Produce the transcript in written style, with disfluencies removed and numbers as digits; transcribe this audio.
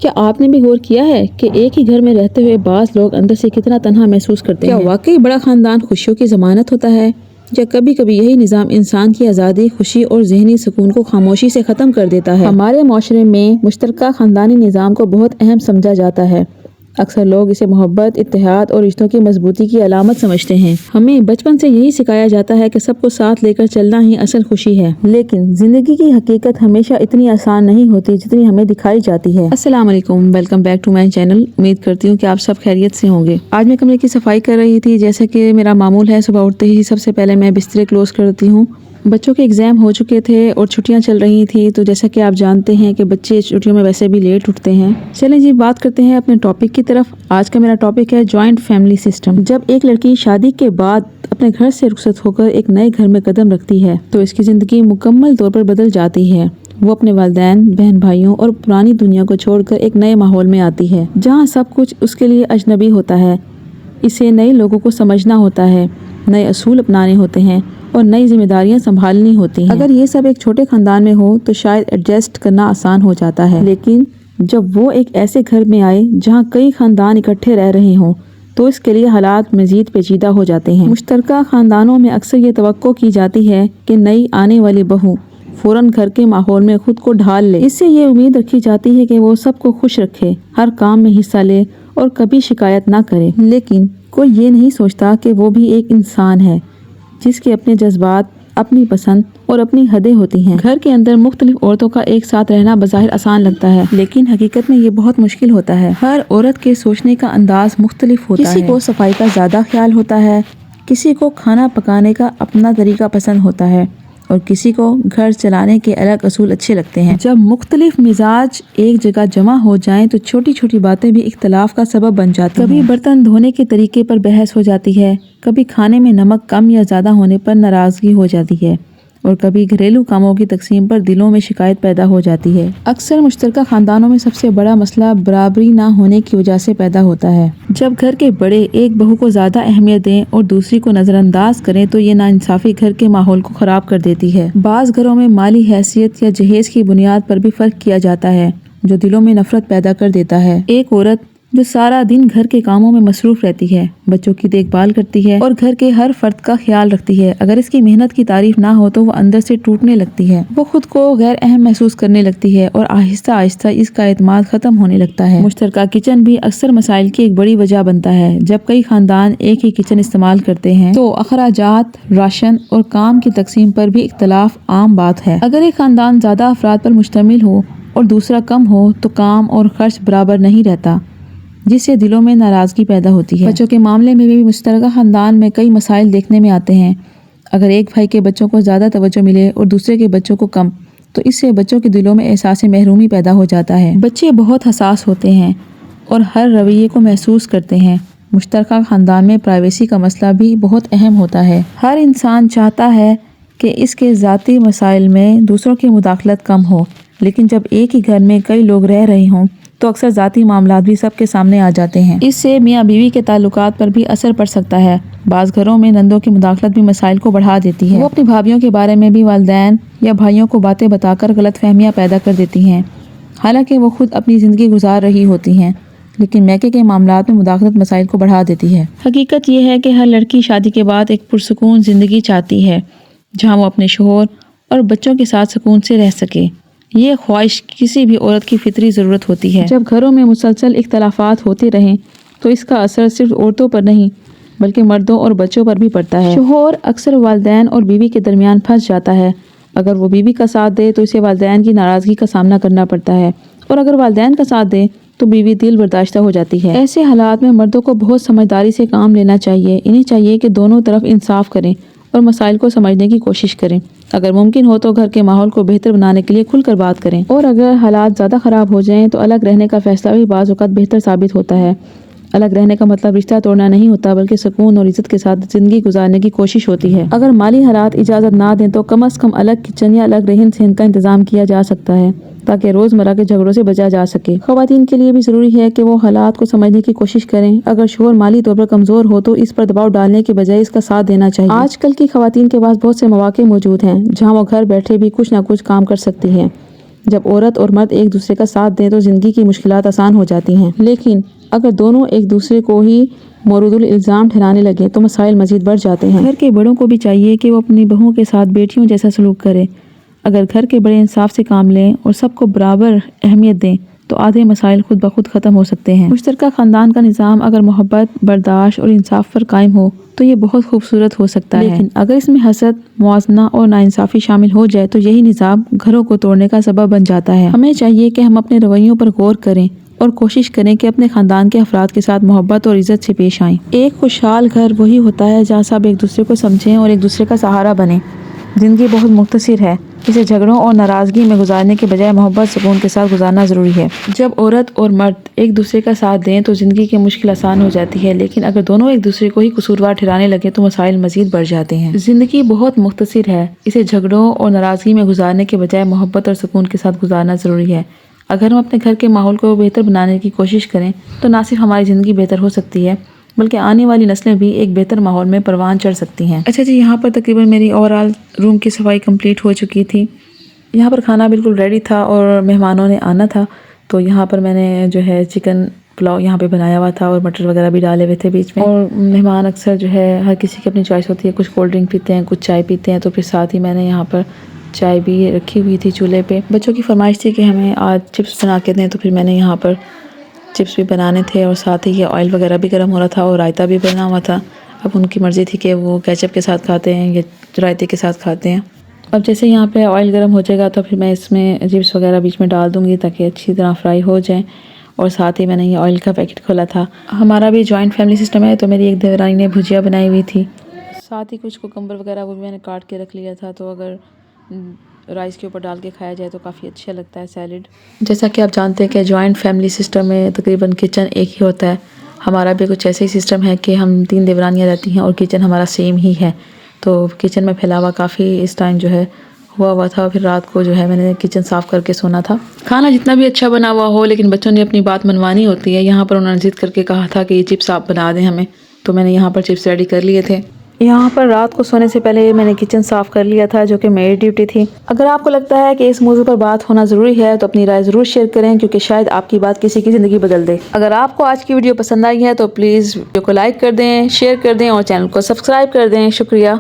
کیا آپ نے بھی غور کیا ہے کہ ایک ہی گھر میں رہتے ہوئے بعض لوگ اندر سے کتنا تنہا محسوس کرتے ہیں؟ کیا واقعی بڑا خاندان خوشیوں کی ضمانت ہوتا ہے؟ یا کبھی کبھی یہی نظام انسان کی آزادی، خوشی اور ذہنی سکون کو خاموشی سے ختم کر دیتا ہے؟ ہمارے معاشرے میں مشترکہ خاندانی نظام کو بہت اہم سمجھا جاتا ہے۔ اکثر لوگ اسے محبت، اتحاد اور رشتوں کی مضبوطی کی علامت سمجھتے ہیں۔ ہمیں بچپن سے یہی سکھایا جاتا ہے کہ سب کو ساتھ لے کر چلنا ہی اصل خوشی ہے، لیکن زندگی کی حقیقت ہمیشہ اتنی آسان نہیں ہوتی جتنی ہمیں دکھائی جاتی ہے۔ السلام علیکم، welcome back to my channel. امید کرتی ہوں کہ آپ سب خیریت سے ہوں گے۔ آج میں کمرے کی صفائی کر رہی تھی، جیسے کہ میرا معمول ہے صبح اٹھتے ہی سب سے پہلے میں بسترے کلوز کرتی ہوں۔ بچوں کے ایگزام ہو چکے تھے اور چھٹیاں چل رہی تھیں، تو جیسا کہ آپ جانتے ہیں کہ بچے چھٹیوں میں ویسے بھی لیٹ اٹھتے ہیں۔ چلیں جی، بات کرتے ہیں اپنے ٹاپک کی طرف۔ آج کا میرا ٹاپک ہے جوائنٹ فیملی سسٹم۔ جب ایک لڑکی شادی کے بعد اپنے گھر سے رخصت ہو کر ایک نئے گھر میں قدم رکھتی ہے تو اس کی زندگی مکمل طور پر بدل جاتی ہے۔ وہ اپنے والدین، بہن بھائیوں اور پرانی دنیا کو چھوڑ کر ایک نئے ماحول میں آتی ہے جہاں سب کچھ اس کے لیے اجنبی ہوتا ہے۔ اسے نئے لوگوں کو سمجھنا ہوتا ہے، نئے اصول اپنانے ہوتے ہیں اور نئی ذمہ داریاں سنبھالنی ہوتی ہیں۔ اگر یہ سب ایک چھوٹے خاندان میں ہو تو شاید ایڈجسٹ کرنا آسان ہو جاتا ہے، لیکن جب وہ ایک ایسے گھر میں آئے جہاں کئی خاندان اکٹھے رہ رہے ہوں تو اس کے لیے حالات مزید پیچیدہ ہو جاتے ہیں۔ مشترکہ خاندانوں میں اکثر یہ توقع کی جاتی ہے کہ نئی آنے والی بہو فوراً گھر کے ماحول میں خود کو ڈھال لے۔ اس سے یہ امید رکھی جاتی ہے کہ وہ سب کو خوش رکھے، ہر کام میں حصہ لے اور کبھی شکایت نہ کرے، لیکن کوئی یہ نہیں سوچتا کہ وہ بھی ایک انسان ہے جس کے اپنے جذبات، اپنی پسند اور اپنی حدیں ہوتی ہیں۔ گھر کے اندر مختلف عورتوں کا ایک ساتھ رہنا بظاہر آسان لگتا ہے، لیکن حقیقت میں یہ بہت مشکل ہوتا ہے۔ ہر عورت کے سوچنے کا انداز مختلف ہوتا ہے۔ کسی کو صفائی کا زیادہ خیال ہوتا ہے، کسی کو کھانا پکانے کا اپنا طریقہ پسند ہوتا ہے اور کسی کو گھر چلانے کے الگ اصول اچھے لگتے ہیں۔ جب مختلف مزاج ایک جگہ جمع ہو جائیں تو چھوٹی چھوٹی باتیں بھی اختلاف کا سبب بن جاتی ہیں۔ کبھی برتن دھونے کے طریقے پر بحث ہو جاتی ہے، کبھی کھانے میں نمک کم یا زیادہ ہونے پر ناراضگی ہو جاتی ہے اور کبھی گھریلو کاموں کی تقسیم پر دلوں میں شکایت پیدا ہو جاتی ہے۔ اکثر مشترکہ خاندانوں میں سب سے بڑا مسئلہ برابری نہ ہونے کی وجہ سے پیدا ہوتا ہے۔ جب گھر کے بڑے ایک بہو کو زیادہ اہمیت دیں اور دوسری کو نظر انداز کریں تو یہ ناانصافی گھر کے ماحول کو خراب کر دیتی ہے۔ بعض گھروں میں مالی حیثیت یا جہیز کی بنیاد پر بھی فرق کیا جاتا ہے، جو دلوں میں نفرت پیدا کر دیتا ہے۔ ایک عورت جو سارا دن گھر کے کاموں میں مصروف رہتی ہے، بچوں کی دیکھ بھال کرتی ہے اور گھر کے ہر فرد کا خیال رکھتی ہے، اگر اس کی محنت کی تعریف نہ ہو تو وہ اندر سے ٹوٹنے لگتی ہے۔ وہ خود کو غیر اہم محسوس کرنے لگتی ہے اور آہستہ آہستہ اس کا اعتماد ختم ہونے لگتا ہے۔ مشترکہ کچن بھی اکثر مسائل کی ایک بڑی وجہ بنتا ہے۔ جب کئی خاندان ایک ہی کچن استعمال کرتے ہیں تو اخراجات، راشن اور کام کی تقسیم پر بھی اختلاف عام بات ہے۔ اگر ایک خاندان زیادہ افراد پر مشتمل ہو اور دوسرا کم ہو تو کام اور خرچ برابر نہیں رہتا، جس سے دلوں میں ناراضگی پیدا ہوتی ہے۔ بچوں کے معاملے میں بھی مشترکہ خاندان میں کئی مسائل دیکھنے میں آتے ہیں۔ اگر ایک بھائی کے بچوں کو زیادہ توجہ ملے اور دوسرے کے بچوں کو کم تو اس سے بچوں کے دلوں میں احساس محرومی پیدا ہو جاتا ہے۔ بچے بہت حساس ہوتے ہیں اور ہر رویے کو محسوس کرتے ہیں۔ مشترکہ خاندان میں پرائیویسی کا مسئلہ بھی بہت اہم ہوتا ہے۔ ہر انسان چاہتا ہے کہ اس کے ذاتی مسائل میں دوسروں کی مداخلت کم ہو، لیکن جب ایک ہی گھر میں کئی لوگ رہ رہے ہوں تو اکثر ذاتی معاملات بھی سب کے سامنے آ جاتے ہیں۔ اس سے میاں بیوی کے تعلقات پر بھی اثر پڑ سکتا ہے۔ بعض گھروں میں نندوں کی مداخلت بھی مسائل کو بڑھا دیتی ہے۔ وہ اپنی بھابھیوں کے بارے میں بھی والدین یا بھائیوں کو باتیں بتا کر غلط فہمیاں پیدا کر دیتی ہیں، حالانکہ وہ خود اپنی زندگی گزار رہی ہوتی ہیں، لیکن میکے کے معاملات میں مداخلت مسائل کو بڑھا دیتی ہے۔ حقیقت یہ ہے کہ ہر لڑکی شادی کے بعد ایک پرسکون زندگی چاہتی ہے جہاں وہ اپنے شوہر اور بچوں کے ساتھ سکون سے رہ سکے۔ یہ خواہش کسی بھی عورت کی فطری ضرورت ہوتی ہے۔ جب گھروں میں مسلسل اختلافات ہوتے رہیں تو اس کا اثر صرف عورتوں پر نہیں بلکہ مردوں اور بچوں پر بھی پڑتا ہے۔ شوہر اکثر والدین اور بیوی کے درمیان پھنس جاتا ہے۔ اگر وہ بیوی کا ساتھ دے تو اسے والدین کی ناراضگی کا سامنا کرنا پڑتا ہے، اور اگر والدین کا ساتھ دے تو بیوی دل برداشتہ ہو جاتی ہے۔ ایسے حالات میں مردوں کو بہت سمجھداری سے کام لینا چاہیے۔ انہیں چاہیے کہ دونوں طرف انصاف کریں اور مسائل کو سمجھنے کی کوشش کریں۔ اگر ممکن ہو تو گھر کے ماحول کو بہتر بنانے کے لیے کھل کر بات کریں، اور اگر حالات زیادہ خراب ہو جائیں تو الگ رہنے کا فیصلہ بھی بعض اوقات بہتر ثابت ہوتا ہے۔ الگ رہنے کا مطلب رشتہ توڑنا نہیں ہوتا، بلکہ سکون اور عزت کے ساتھ زندگی گزارنے کی کوشش ہوتی ہے۔ اگر مالی حالات اجازت نہ دیں تو کم از کم الگ کچن یا الگ رہن سہن کا انتظام کیا جا سکتا ہے تاکہ روزمرہ کے جھگڑوں سے بچا جا سکے۔ خواتین کے لیے بھی ضروری ہے کہ وہ حالات کو سمجھنے کی کوشش کریں۔ اگر شوہر مالی طور پر کمزور ہو تو اس پر دباؤ ڈالنے کے بجائے اس کا ساتھ دینا چاہیے۔ آج کل کی خواتین کے پاس بہت سے مواقع موجود ہیں جہاں وہ گھر بیٹھے بھی کچھ نہ کچھ کام کر سکتی ہیں۔ جب عورت اور مرد ایک دوسرے کا ساتھ دیں تو زندگی کی مشکلات آسان ہو جاتی ہیں، لیکن اگر دونوں ایک دوسرے کو ہی مورد الزام ٹھہرانے لگے تو مسائل مزید بڑھ جاتے ہیں۔ گھر کے بڑوں کو بھی چاہیے کہ وہ اپنی بہوؤں کے ساتھ بیٹیوں جیسا سلوک کریں۔ اگر گھر کے بڑے انصاف سے کام لیں اور سب کو برابر اہمیت دیں تو آدھے مسائل خود بخود ختم ہو سکتے ہیں۔ مشترکہ خاندان کا نظام اگر محبت، برداشت اور انصاف پر قائم ہو تو یہ بہت خوبصورت ہو سکتا ہے، لیکن اگر اس میں حسد، موازنہ اور ناانصافی شامل ہو جائے تو یہی نظام گھروں کو توڑنے کا سبب بن جاتا ہے۔ ہمیں چاہیے کہ ہم اپنے رویوں پر غور کریں اور کوشش کریں کہ اپنے خاندان کے افراد کے ساتھ محبت اور عزت سے پیش آئیں۔ ایک خوشحال گھر وہی ہوتا ہے جہاں سب ایک دوسرے کو سمجھیں اور ایک دوسرے کا سہارا بنیں۔ زندگی بہت مختصر ہے، اسے جھگڑوں اور ناراضگی میں گزارنے کے بجائے محبت، سکون کے ساتھ گزارنا ضروری ہے۔ جب عورت اور مرد ایک دوسرے کا ساتھ دیں تو زندگی کی مشکل آسان ہو جاتی ہے، لیکن اگر دونوں ایک دوسرے کو ہی قصوروار ٹھہرانے لگے تو مسائل مزید بڑھ جاتے ہیں۔ زندگی بہت مختصر ہے، اسے جھگڑوں اور ناراضگی میں گزارنے کے بجائے محبت اور سکون کے ساتھ گزارنا ضروری ہے۔ اگر ہم اپنے گھر کے ماحول کو بہتر بنانے کی کوشش کریں تو نہ صرف ہماری زندگی بہتر ہو سکتی ہے بلکہ آنے والی نسلیں بھی ایک بہتر ماحول میں پروان چڑھ سکتی ہیں۔ اچھا جی، یہاں پر تقریباً میری اوورآل روم کی صفائی کمپلیٹ ہو چکی تھی۔ یہاں پر کھانا بالکل ریڈی تھا اور مہمانوں نے آنا تھا، تو یہاں پر میں نے جو ہے چکن پلاؤ یہاں پہ بنایا ہوا تھا اور مٹر وغیرہ بھی ڈالے ہوئے تھے بیچ میں۔ اور مہمان اکثر جو ہے ہر کسی کی اپنی چوائس ہوتی ہے، کچھ کولڈ ڈرنک پیتے ہیں، کچھ چائے پیتے ہیں، تو پھر ساتھ ہی میں نے یہاں پر چائے بھی رکھی ہوئی تھی چولہے پہ۔ بچوں کی فرمائش تھی کہ ہمیں آج چپس بنا کے دیں، تو پھر میں نے یہاں پر چپس بھی بنانے تھے اور ساتھ ہی یہ آئل وغیرہ بھی گرم ہو رہا تھا اور رائتہ بھی بنا ہوا تھا۔ اب ان کی مرضی تھی کہ وہ کیچپ کے ساتھ کھاتے ہیں یا رائتے کے ساتھ کھاتے ہیں۔ اب جیسے یہاں پہ آئل گرم ہو جائے گا تو پھر میں اس میں چپس وغیرہ بیچ میں ڈال دوں گی تاکہ اچھی طرح فرائی ہو جائیں۔ اور ساتھ ہی میں نے یہ آئل کا پیکٹ کھولا تھا۔ ہمارا بھی جوائنٹ فیملی سسٹم ہے، تو میری ایک دیورانی نے بھجیا بنائی ہوئی تھی، ساتھ ہی کچھ کوکمبر وغیرہ وہ بھی میں نے کاٹ کے رکھ لیا تھا، تو اگر رائس کے اوپر ڈال کے کھایا جائے تو کافی اچھا لگتا ہے سیلڈ۔ جیسا کہ آپ جانتے ہیں کہ جوائنٹ فیملی سسٹم میں تقریباً کچن ایک ہی ہوتا ہے۔ ہمارا بھی کچھ ایسے ہی سسٹم ہے کہ ہم 3 دیورانیاں رہتی ہیں اور کچن ہمارا سیم ہی ہے، تو کچن میں پھیلاوا کافی اس ٹائم جو ہے ہوا تھا۔ پھر رات کو جو ہے میں نے کچن صاف کر کے سونا تھا۔ کھانا جتنا بھی اچھا بنا ہوا ہو لیکن بچوں نے اپنی بات منوانی ہوتی ہے۔ یہاں پر انہوں نے ضد کر کے کہا تھا کہ یہ چپس آپ بنا دیں ہمیں، تو میں نے یہاں پر چپس ریڈی کر لیے تھے۔ یہاں پر رات کو سونے سے پہلے میں نے کچن صاف کر لیا تھا، جو کہ میری ڈیوٹی تھی۔ اگر آپ کو لگتا ہے کہ اس موضوع پر بات ہونا ضروری ہے تو اپنی رائے ضرور شیئر کریں، کیونکہ شاید آپ کی بات کسی کی زندگی بدل دے۔ اگر آپ کو آج کی ویڈیو پسند آئی ہے تو پلیز ویڈیو کو لائک کر دیں، شیئر کر دیں اور چینل کو سبسکرائب کر دیں۔ شکریہ۔